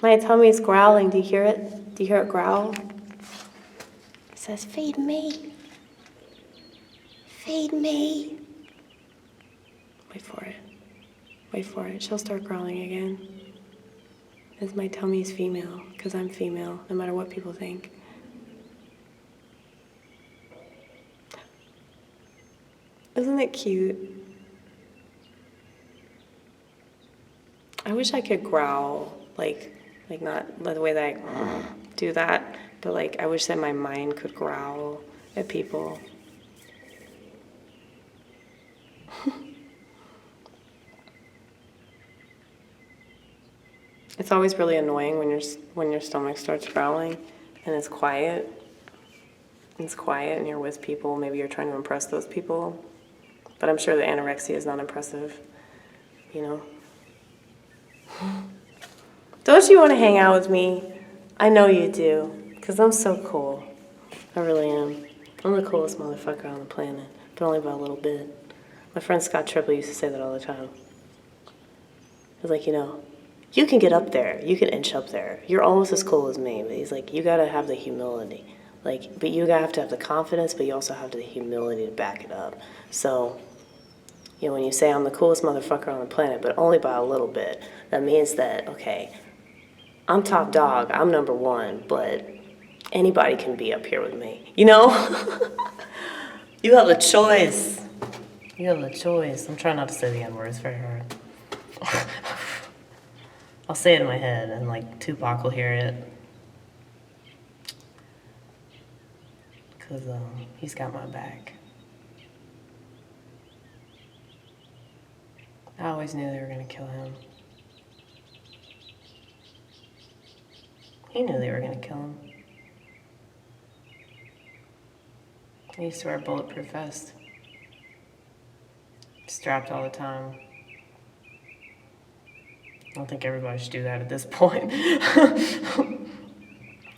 My tummy's growling. Do you hear it? Do you hear it growl? It says, feed me. Feed me. Wait for it. Wait for it. She'll start growling again. It's my tummy's female, because I'm female, no matter what people think. Isn't it cute? I wish I could growl, like not the way that I do that, but like I wish that my mind could growl at people. It's always really annoying when your stomach starts growling and it's quiet. It's quiet and you're with people. Maybe you're trying to impress those people. But I'm sure the anorexia is not impressive, you know. Don't you want to hang out with me? I know you do, because I'm so cool. I really am. I'm the coolest motherfucker on the planet, but only by a little bit. My friend Scott Triple used to say that all the time. He's like, you know, you can get up there, you can inch up there. You're almost as cool as me, but he's like, you gotta have the humility. Like, but you have to have the confidence, but you also have the humility to back it up. So, you know, when you say I'm the coolest motherfucker on the planet, but only by a little bit, that means that, okay, I'm top dog, I'm number one, but anybody can be up here with me. You know? You have a choice. You have a choice. I'm trying not to say the N-word, it's very hard. I'll say it in my head, and like Tupac will hear it. Because he's got my back. I always knew they were going to kill him. He knew they were going to kill him. He used to wear a bulletproof vest. Strapped all the time. I don't think everybody should do that at this point.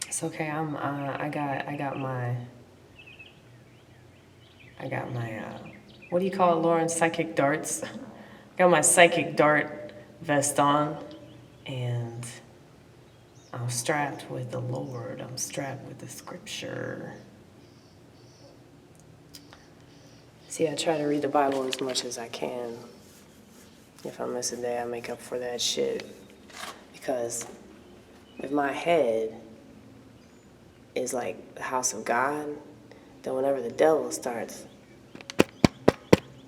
It's okay. I got my what do you call it, Lauren? Psychic darts. Got my psychic dart vest on, and I'm strapped with the Lord. I'm strapped with the scripture. See, I try to read the Bible as much as I can. If I miss a day, I make up for that shit. Because if my head is like the house of God, then whenever the devil starts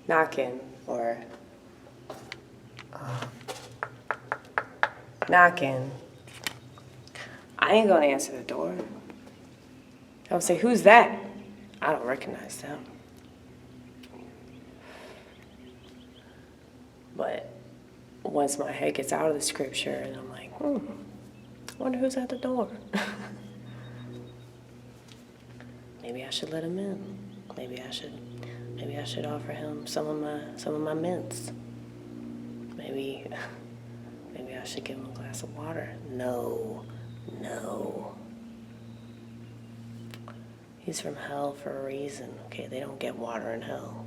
knocking or knocking, I ain't gonna answer the door. I'll say, who's that? I don't recognize them. But once my head gets out of the scripture and I'm like, I wonder who's at the door. Maybe I should let him in. Maybe I should offer him some of my mints. Maybe I should give him a glass of water. No. He's from hell for a reason. Okay, they don't get water in hell.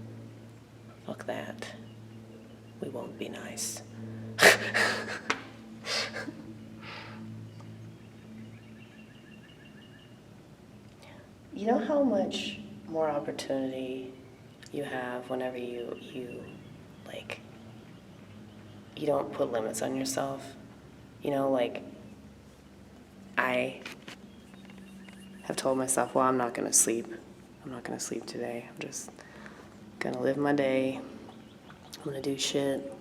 Fuck that. We won't be nice. You know how much more opportunity you have whenever you don't put limits on yourself? You know, like, I have told myself, well, I'm not gonna sleep. I'm not gonna sleep today. I'm just gonna live my day. I'm gonna do shit.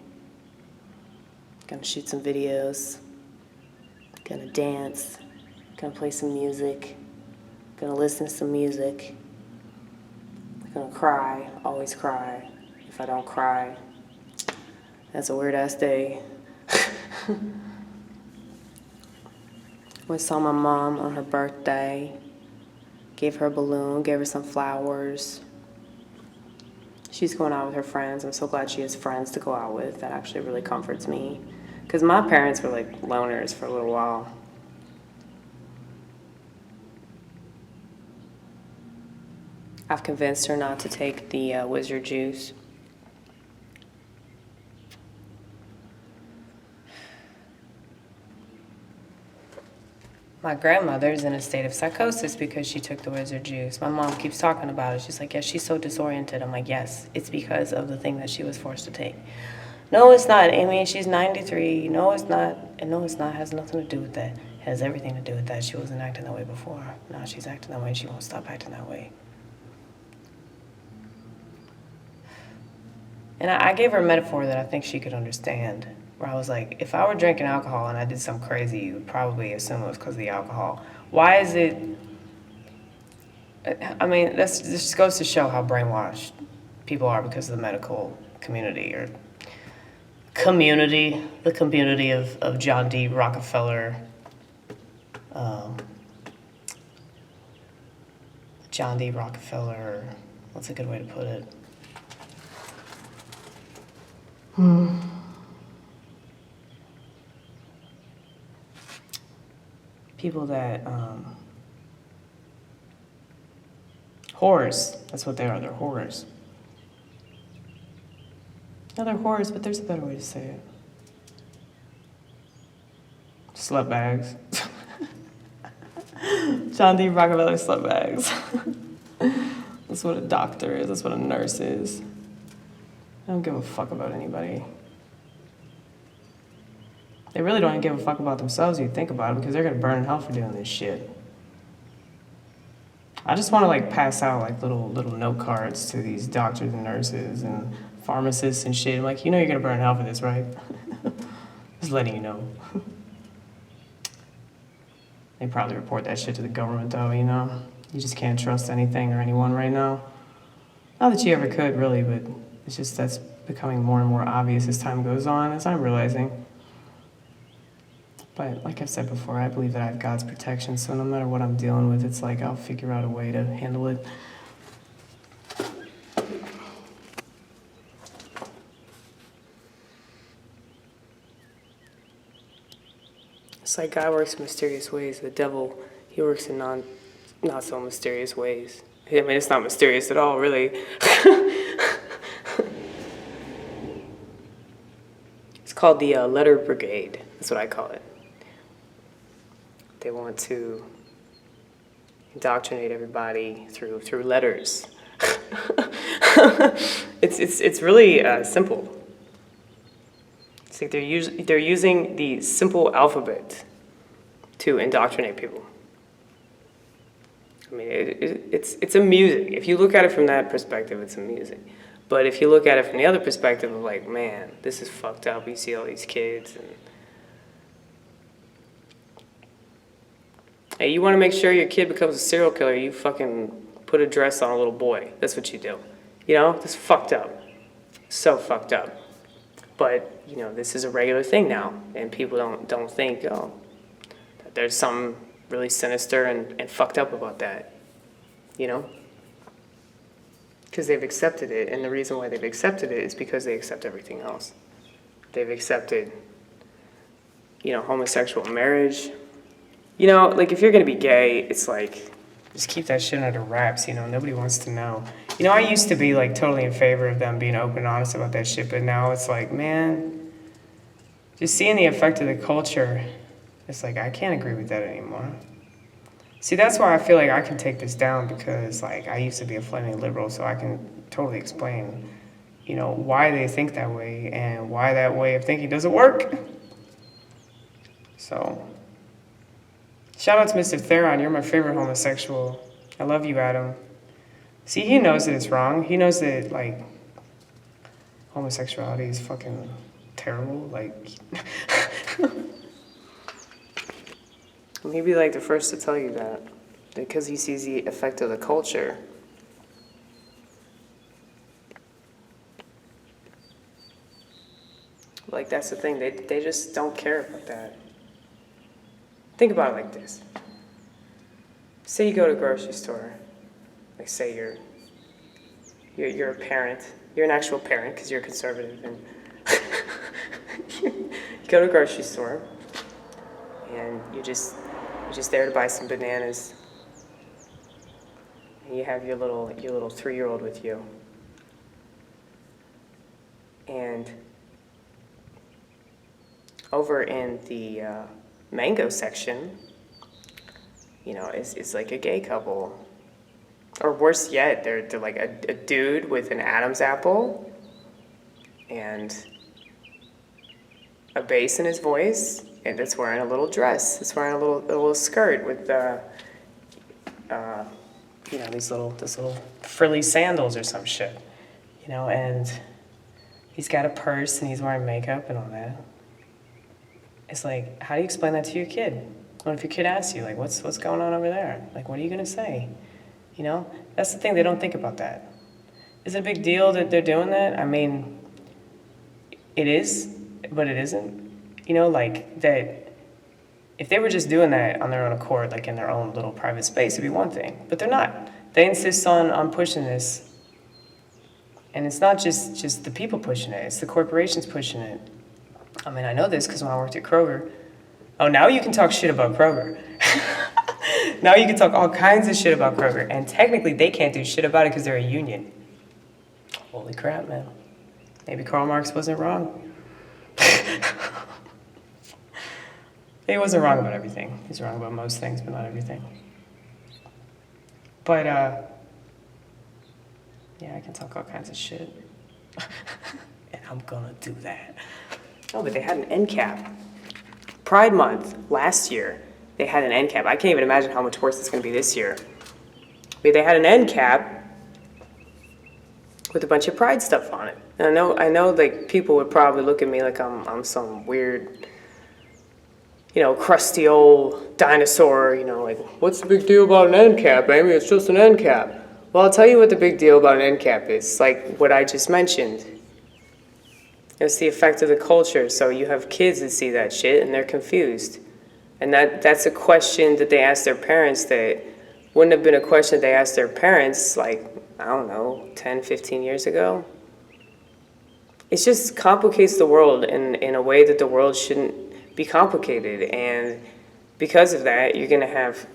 Gonna shoot some videos. Gonna dance. Gonna play some music. Gonna listen to some music. Gonna cry. Always cry. If I don't cry, that's a weird ass day. We saw my mom on her birthday. Gave her a balloon. Gave her some flowers. She's going out with her friends. I'm so glad she has friends to go out with. That actually really comforts me. Because my parents were like loners for a little while. I've convinced her not to take the wizard juice. My grandmother's in a state of psychosis because she took the wizard juice. My mom keeps talking about it. She's like, yes, she's so disoriented. I'm like, yes, it's because of the thing that she was forced to take. No, it's not, Amy. She's 93. No, it's not. And no, it's not. It has nothing to do with that. It has everything to do with that. She wasn't acting that way before. Now she's acting that way and she won't stop acting that way. And I gave her a metaphor that I think she could understand. Where I was like, if I were drinking alcohol and I did something crazy, you would probably assume it was because of the alcohol. Why is it... I mean, this just goes to show how brainwashed people are because of the medical community or community, the community of John D. Rockefellar, John D. Rockefellar, what's a good way to put it? People that, whores, that's what they are, they're whores. No, they're whores, but there's a better way to say it. Slutbags. John D. Rockefeller slutbags. That's what a doctor is, that's what a nurse is. I don't give a fuck about anybody. They really don't even give a fuck about themselves if you think about it, because they're gonna burn in hell for doing this shit. I just wanna like pass out like little note cards to these doctors and nurses and pharmacists and shit. I'm like, you know you're gonna burn in hell for this, right? Just letting you know. They probably report that shit to the government though, you know? You just can't trust anything or anyone right now. Not that you ever could really, but it's just that's becoming more and more obvious as time goes on, as I'm realizing. But like I've said before, I believe that I have God's protection, so no matter what I'm dealing with, it's like I'll figure out a way to handle it. It's like God works in mysterious ways. The devil, he works in not so mysterious ways. I mean, it's not mysterious at all, really. It's called the letter brigade. That's what I call it. They want to indoctrinate everybody through letters. It's really simple. It's like they're using the simple alphabet to indoctrinate people. I mean, it's amusing. If you look at it from that perspective, it's amusing. But if you look at it from the other perspective of like, man, this is fucked up. You see all these kids and hey, you want to make sure your kid becomes a serial killer, you fucking put a dress on a little boy. That's what you do. You know, it's fucked up. So fucked up. But, you know, this is a regular thing now. And people don't think, oh, that there's something really sinister and fucked up about that. You know? Because they've accepted it. And the reason why they've accepted it is because they accept everything else. They've accepted, you know, homosexual marriage. You know, like, if you're gonna be gay, it's like, just keep that shit under wraps, you know? Nobody wants to know. You know, I used to be, like, totally in favor of them being open and honest about that shit, but now it's like, man, just seeing the effect of the culture, it's like, I can't agree with that anymore. See, that's why I feel like I can take this down, because, like, I used to be a flaming liberal, so I can totally explain, you know, why they think that way and why that way of thinking doesn't work. So... shout out to Mr. Theron, you're my favorite homosexual. I love you, Adam. See, he knows that it's wrong. He knows that, like, homosexuality is fucking terrible. Like, he'd be, like, the first to tell you that. Because he sees the effect of the culture. Like, that's the thing. They just don't care about that. Think about it like this. Say you go to a grocery store. Like, say you're a parent. You're an actual parent because you're conservative. And you go to a grocery store, and you're just there to buy some bananas. And you have your little 3-year-old with you. And over in the mango section, you know, is like a gay couple. Or worse yet, they're like a dude with an Adam's apple and a bass in his voice, and it's wearing a little dress. It's wearing a little skirt with you know, this little frilly sandals or some shit, you know, and he's got a purse and he's wearing makeup and all that. It's like, how do you explain that to your kid? What if your kid asks you, like, what's going on over there? Like, what are you gonna say? You know, that's the thing, they don't think about that. Is it a big deal that they're doing that? I mean, it is, but it isn't. You know, like, that if they were just doing that on their own accord, like in their own little private space, it'd be one thing. But they're not. They insist on pushing this. And it's not just the people pushing it, it's the corporations pushing it. I mean, I know this because when I worked at Kroger, oh, now you can talk shit about Kroger. Now you can talk all kinds of shit about Kroger. And technically, they can't do shit about it because they're a union. Holy crap, man. Maybe Karl Marx wasn't wrong. He wasn't wrong about everything. He's wrong about most things, but not everything. But, yeah, I can talk all kinds of shit. And I'm gonna do that. Oh, but they had an end cap. Pride Month last year, they had an end cap. I can't even imagine how much worse it's gonna be this year. But they had an end cap with a bunch of Pride stuff on it. And I know, like, people would probably look at me like I'm some weird, you know, crusty old dinosaur, you know, like, what's the big deal about an end cap, Amy? It's just an end cap. Well, I'll tell you what the big deal about an end cap is, like what I just mentioned. It's the effect of the culture. So you have kids that see that shit and they're confused. And that's a question that they ask their parents that wouldn't have been a question they asked their parents, like, I don't know, 10, 15 years ago. It just complicates the world in a way that the world shouldn't be complicated, and because of that, you're gonna have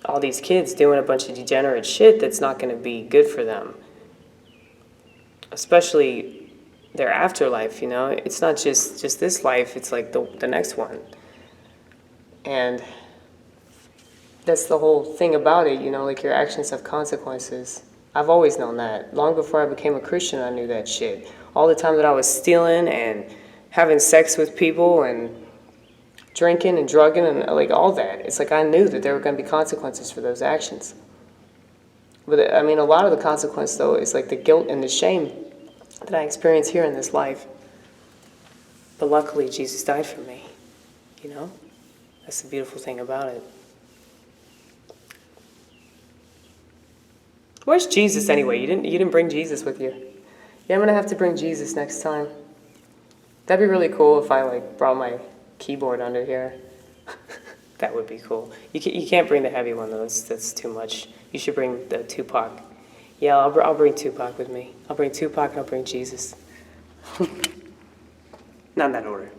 all these kids doing a bunch of degenerate shit that's not gonna be good for them, especially their afterlife. You know, it's not just this life; it's like the next one, and that's the whole thing about it. You know, like your actions have consequences. I've always known that. Long before I became a Christian, I knew that shit. All the time that I was stealing and having sex with people and drinking and drugging and like all that. It's like I knew that there were going to be consequences for those actions. But I mean, a lot of the consequence, though, is like the guilt and the shame that I experience here in this life. But luckily, Jesus died for me. You know? That's the beautiful thing about it. Where's Jesus anyway? You didn't bring Jesus with you. Yeah, I'm going to have to bring Jesus next time. That'd be really cool if I like brought my keyboard under here. That would be cool. You can't bring the heavy one though. That's too much. You should bring the Tupac. Yeah, I'll bring Tupac with me. I'll bring Tupac and I'll bring Jesus. Not in that order.